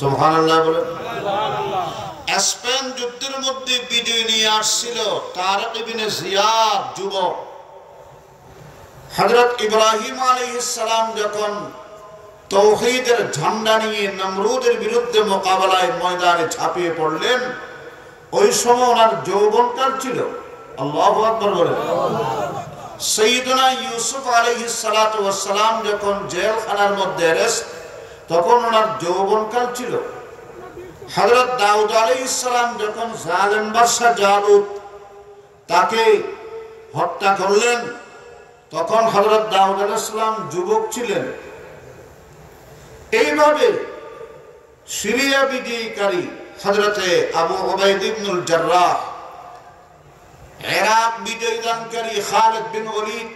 সুবহানাল্লাহ বলে। স্পেন যুদ্ধের মধ্যে বিজয় নিয়ে আসছিল তারেক ইবনে জিয়াদ যুবক। হযরত ইব্রাহিম আলাইহিস সালাম যখন তাওহীদের ঝান্ডা নিয়ে নমরুদের বিরুদ্ধে মোকাবেলায় ময়দানে ঝাঁপিয়ে পড়লেন, ওই সময় ওনার যৌবনকাল ছিল। আল্লাহু আকবার বলে। সাইয়্যিদুনা ইউসুফ আলাইহিস সালাতু ওয়াস সালাম যখন জেলখানার মধ্যে অ্যারেস্ট, তখন ওনার যৌবনকাল ছিল। হযরত দাউদ আলাইহিস সালাম যখন জালেম বাদশা জালুত তাকে হত্যা করলেন, তখন হযরত দাউদ আলাইহিস সালাম যুবক ছিলেন। এইভাবে সিরিয়া বিজয়কারী হযরতে আবু উবাইদ ইবনুল জাররাহ, ইরাক বিজয়দানকারী খালিদ বিন ওয়ালিদ,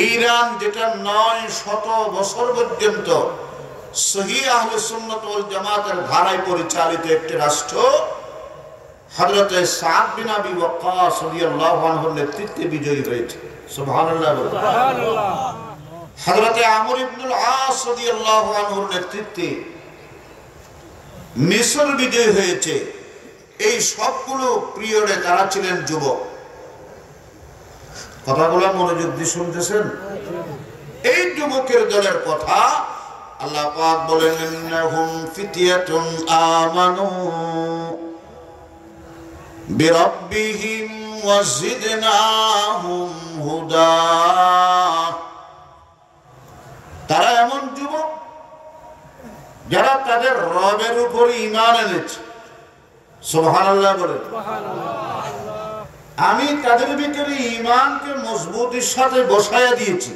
ইরান যেটা 900 বছর পর্যন্ত সহিহ আহলে সুন্নাত ওয়াল জামাতের ধারায় পরিচালিত একটি রাষ্ট্র, হযরতে সাদ বিন আবি ওয়াক্কাস রাদিয়াল্লাহু আনহুর নেতৃত্বে বিজয়ী হয়েছে। সুবহানাল্লাহ সুবহানাল্লাহ। হযরতে আমর ইবনুল আস রাদিয়াল্লাহু আনহুর নেতৃত্বে মিশর বিজয় হয়েছে। এই সবগুলো পিরিয়ডে তারা ছিলেন যুবক। কথাগুলো মনোযোগ দিয়ে শুনতেছেন? এই যুবকের দলের কথা আল্লাহ পাক বলেন, ইন্নাহুম ফিতয়াতুন আমানু বিরাব্বিহিম ওয়াজিদনাহুম হুদা। তারা এমন যুবক যারা তাদের রবের উপর ঈমান এনেছে। সুবহানাল্লাহ বলেন। আমি তাদের ভিতরে ঈমানকে মজবুতির সাথে বসায়া দিয়েছি।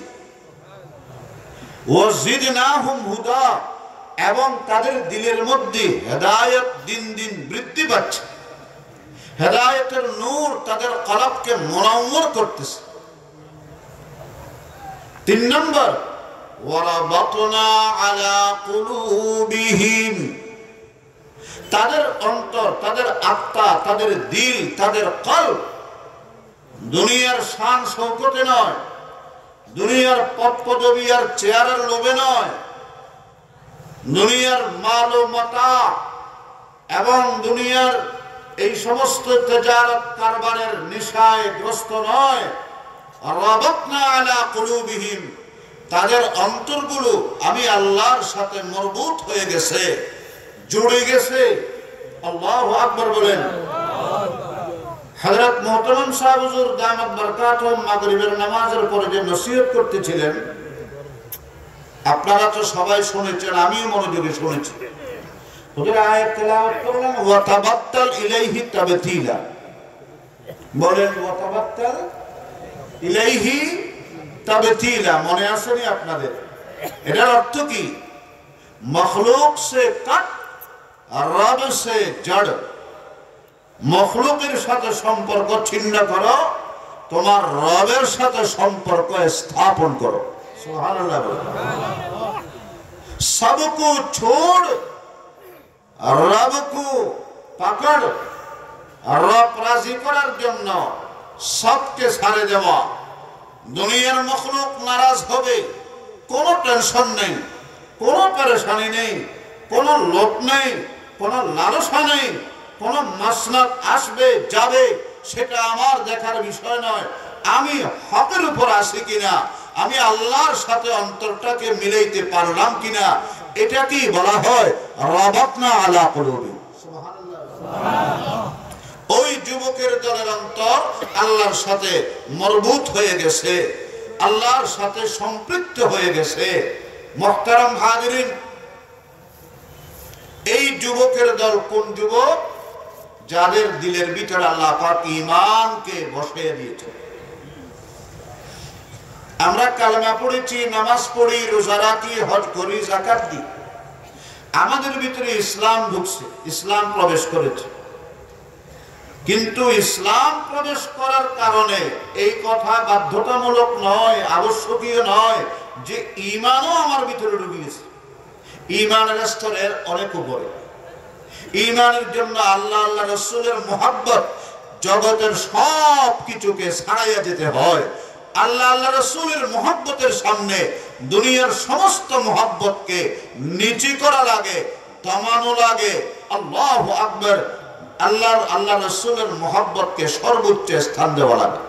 ওয়াজিদনাহুম হুদা, এবং তাদের দিলের মধ্যে হেদায়েত দিন দিন বৃদ্ধি পাচ্ছে। হেদায়েতের নূর তাদের কলবকে মুনাওয়ার করতেছে। 3 নম্বর, ওয়ারাবাতনা আলা কুলুবিহিম, তাদের অন্তর, তাদের আত্মা, তাদের দিল, তাদের কলব দুনিয়ার শান শৌকতে নয়, দুনিয়ার পদ পদবি আর চেয়ারের লোভে নয়, দুনিয়ার মাল ও মাতা এবং দুনিয়ার এই সমস্ত তেজারত কারবারের নেশায় গ্রস্ত নয়। রাবাতনা আলা কুলুবিহিম, তাদের অন্তরগুলো আমি আল্লাহর সাথে মরবুত হয়ে গেছে, জুড়ে গেছে। আল্লাহু আকবার বলেন। হযরত মুহতারাম সাহেব হুজুর দামাত বরকাতুহুম মাগরিবের নামাজের পরে যে নসিহত করতেছিলেন, আপনারা তো সবাই শুনেছেন, আমিও মনোযোগে শুনেছি। হুজুর আয়াত তেলাওয়াত করলেন, ওয়া তাবাত্তাল ইলাইহি তাবতীলা। বলেন ওয়া তাবাত্তাল ইলাইহি তাবতীলা। মনে আসেনি আপনাদের? এটার অর্থ কি? মখলুক সে কাট আর রব সে জড়। মখলুকের সাথে সম্পর্ক ছিন্ন করো, তোমার রবের সাথে সম্পর্ক স্থাপন করো। সুবহানাল্লাহ। সবকু ছোড় রবকু পাকড়। রব রাজি করার জন্য সবকে ছাড়ে দেওয়া। দুনিয়ার মখলুক নারাজ হবে, কোনো টেনশন নেই, কোনো পেরেশানি নেই, কোনো লোভ নেই, কোনো লালসা নেই, কোনো মাসনাদ আসবে যাবে, সেটা আমার দেখার বিষয় নয়। আমি হকের উপর আছি কিনা, আমি আল্লাহর সাথে অন্তরটাকে মিলাইতে পারলাম কিনা, এটা কি বলা হয় রাবাতনা আলা কুলুবি। সুবহানাল্লাহ। ওই যুবকের দলের অন্তর আল্লাহর সাথে মরবুত হয়ে গেছে, আল্লাহর সাথে সম্পৃক্ত হয়ে গেছে। মুহতারাম হাজিরিন, এই যুবকের দল কোন যুবক? যাদের দিলের ভিতরে আল্লাহ পাক ঈমানকে বসিয়ে দিয়েছে। আমরা কালেমা পড়েছি, নামাজ পড়ি, রোজা রাখি, হজ করি, যাকাত দিই, আমাদের ভিতরে ইসলাম ঢুকছে, ইসলাম প্রবেশ করেছে। কিন্তু ইসলাম প্রবেশ করার কারণে এই কথা বাধ্যতামূলক নয়, আবশ্যকীয় নয় যে ঈমানও আমার ভিতরে ঢুকে গেছে। ঈমানের স্তরের অনেক উপরে। ঈমানের জন্য আল্লাহ আল্লাহ রাসূলের মুহাব্বত, জগতের সব কিছুকে ছাড়াইয়া যেতে হয়। আল্লাহ আল্লাহ রাসূলের মুহাব্বতের সামনে দুনিয়ার সমস্ত মুহাব্বতকে নিচু করা লাগে, তামানো লাগে। আল্লাহু আকবার, আল্লাহ রাসূলের মুহাব্বতকে সর্বোচ্চ স্থান দেওয়া লাগে।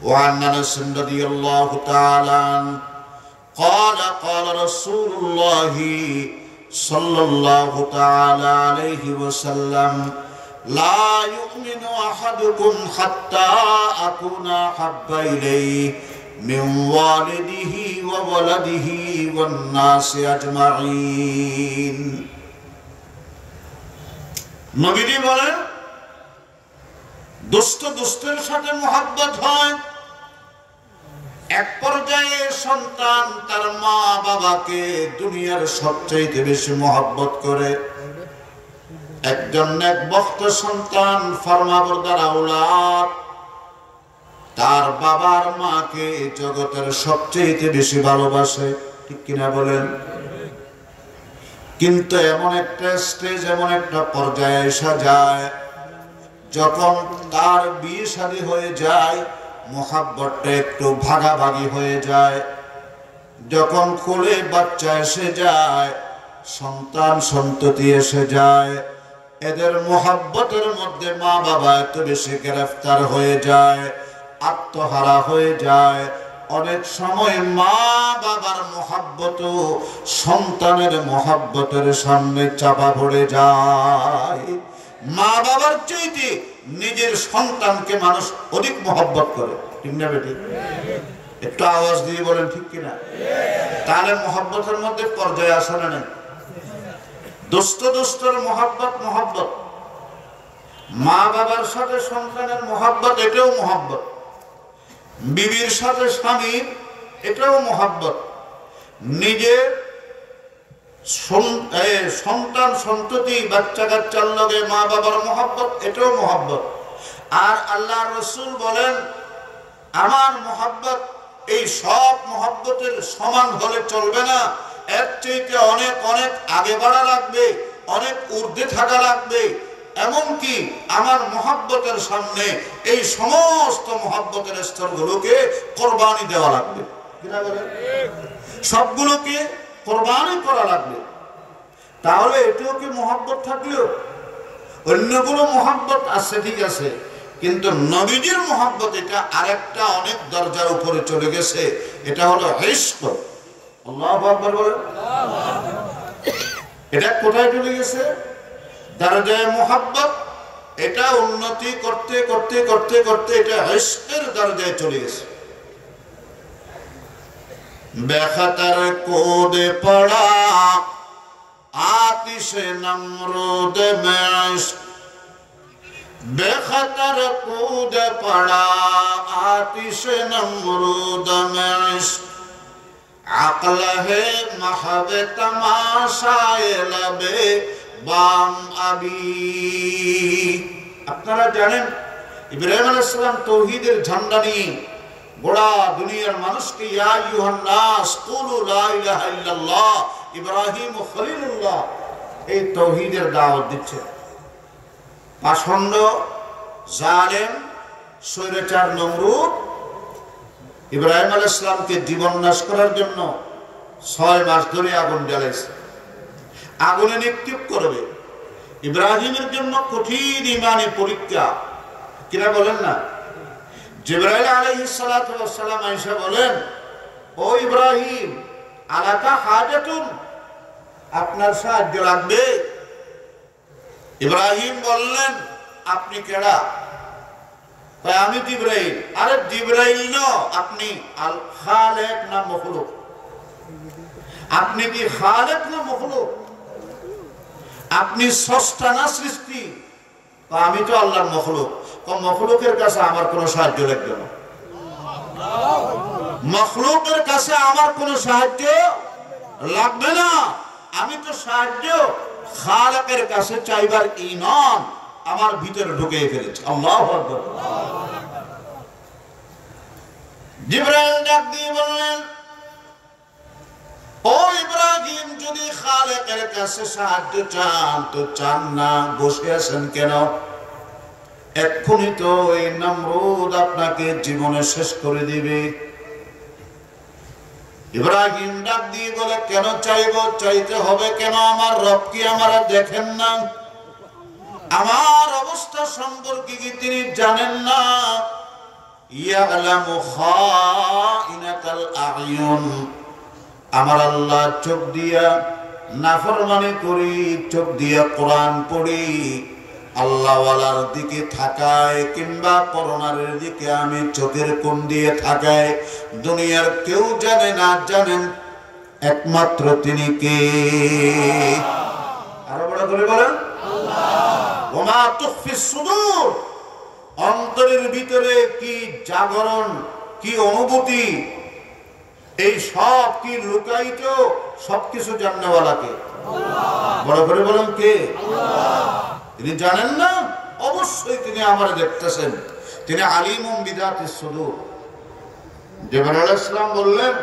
وعن انس رضي الله تعالى قال قال رسول الله صلى الله تعالى عليه وسلم لا يؤمن احدكم حتى اكون احب اليه من والده وولده والناس اجمعين। নবীজি বলেন, দুষ্ট দুষ্টের সাথে মুহাব্বত হয়। এক পর্যায়ে সন্তান তার মা বাবাকে দুনিয়ার সবচেয়ে বেশি মুহাব্বত করে। একজন নেকবক্ত সন্তান ফরমাবরদার আওলাদ তার বাবার মাকে জগতের সবচেয়ে বেশি ভালোবাসে, ঠিক কিনা বলেন? কিন্তু এমন একটা স্টেজ, এমন একটা পর্যায়ে এসে যায় যখন তার বিয়ে শাদী হয়ে যায়, মুহাব্বতটা একটু ভাগাভাগি হয়ে যায়। যখন কোলে বাচ্চা এসে যায়, সন্তান সন্ততি এসে যায়, এদের মুহাব্বতের মধ্যে মা বাবা এত বেশি গ্রেফতার হয়ে যায়, আত্মহারা হয়ে যায়। অনেক সময় মা বাবার মুহাব্বত সন্তানের মুহাব্বতের সামনে চাপা পড়ে যায়। মা বাবার চাইতে নিজের সন্তানকে মানুষ অধিক মুহাব্বত করে, ঠিক না বেটি? একটু আওয়াজ দিয়ে বলেন ঠিক কিনা? তাহলে মুহাব্বতের মধ্যে পর্যায়ে আসে না নাই? দোস্ত দোস্তর মুহাব্বত মুহাব্বত, মা বাবার সাথে সন্তানের মুহাব্বত, এটাও মুহাব্বত। বিবির সাথে স্বামীর, এটাও মুহাব্বত। নিজের সন্তান সন্ততি বাচ্চা কাচ্চার লগে মা বাবার মুহাব্বত, এটাও মুহাব্বত। আর আল্লাহ রাসূল বলেন, আমার মুহাব্বত এই সব মুহাব্বতের সমান হলে চলবে না, এর চাইতে অনেক অনেক আগে বাড়া লাগবে, অনেক ঊর্ধ্বে থাকা লাগবে। এমনকি আমার মুহাব্বতের সামনে এই সমস্ত মুহাব্বতের স্তরগুলোকে কোরবানি দেওয়া লাগবে, কিনা বলেন? সবগুলোকে কোরবানি করা লাগবে। তাহলে এটাও কি মুহাব্বত থাকলেও? অন্যগুলো মুহাব্বত আছে, ঠিক আছে, কিন্তু নবীজির মুহাব্বত এটা আরেকটা অনেক দরজার উপরে চলে গেছে। এটা হলো ইশক। আল্লাহু আকবার বলেন। এটা কোথায় চলে গেছে? দরজায়ে মুহাব্বত। এটা উন্নতি করতে করতে করতে করতে এটা ইশকের দরজায় চলে গেছে। बेखतर कूद पड़ा आतिश नमरूद में इश्क, बेखतर कूद पड़ा आतिश नमरूद में इश्क, अक्ल है महब तमाशाए लबे बाम अभी। আপনারা জানেন ইব্রাহিম আলাইহিস সালাম তাওহীদের ঝান্ডা নিয়ে গোড়া দুনিয়ার মানুষকে ইয়া আইয়ুহান নাস কুলু লা ইলাহা ইল্লাল্লাহ ইব্রাহিম খলিলুল্লাহ এই তাওহীদের দাওয়াত দিচ্ছে। পাষণ্ড জালেম স্বৈরাচার নমরুদ ইব্রাহিম আলাইহিস সালামকে জীবননাশ করার জন্য 6 মাস ধরে আগুন জ্বালাইছে, আগুনে নিক্ষেপ করবে। ইব্রাহিমের জন্য কঠিন ঈমানী পরীক্ষা, কিনা বলেন না? জিবরাইল আলাইহিস সালাতু ওয়াস সালাম আয়েশা বলেন, ও ইব্রাহিম আলাকা হাজাতুন, আপনার সাহায্য লাগবে? ইব্রাহিম বললেন, আপনি কেডা? কয় আমি জিবরাইল। আরে জিবরাইল না, আপনি আল খালিক না মখলুক? আপনি কি খালিক না মখলুক? আপনি স্রষ্টা না সৃষ্টি? আমি তো আল্লাহর মখলুক। মখলুকের কাছে আমার কোনো সাহায্য লাগবে না, মখলুকের কাছে আমার কোনো সাহায্য লাগবে না। আমি তো সাহায্য খালিকের কাছে চাইবার ঈমান আমার ভিতরে ঢুকিয়ে ফেলেছে। আল্লাহু আকবার। জিবরাইল ডাক দিয়ে বললেন, ও ইব্রাহিম, যদি খালিকের কাছে সাহায্য চান তো চান না, বসে আছেন কেন? এক্ষুনি তো এই নমরুদ আপনাকে জীবনে শেষ করে দিবে। ইব্রাহিম ডাক দিয়ে বলে, কেন চাইবো? চাইতে হবে কেন? আমার রব কি আমার দেখেন না? আমার অবস্থা সম্পর্কে কি তিনি জানেন না? ইয়ালামু খাইনাতাল আয়ুন, আমার আল্লাহ চোখ দিয়া নাফরমানি করি, চোখ দিয়া কোরআন পড়ি, আল্লাহওয়ালার দিকে থাকায় কিংবা পরনারের দিকে আমি চোখের কোণ দিয়ে থাকায় দুনিয়ার কেউ জানে না, জানেন একমাত্র তিনি কে? আরো বড় করে বলেন, ওমা তুখফিস সুদূর, অন্তরের ভিতরে কি জাগরণ, কি অনুভূতি, এই সব কি লুকায়িত, সবকিছু জাননেওয়ালাকে। বড় করে বলেন কে? তিনি জানেন না? অবশ্যই তিনি আমার দেখতেছেন। তিনি আলিমুম বিদাতিস সুদূর। জিবরাইল আলাইহিস সালাম বললেন,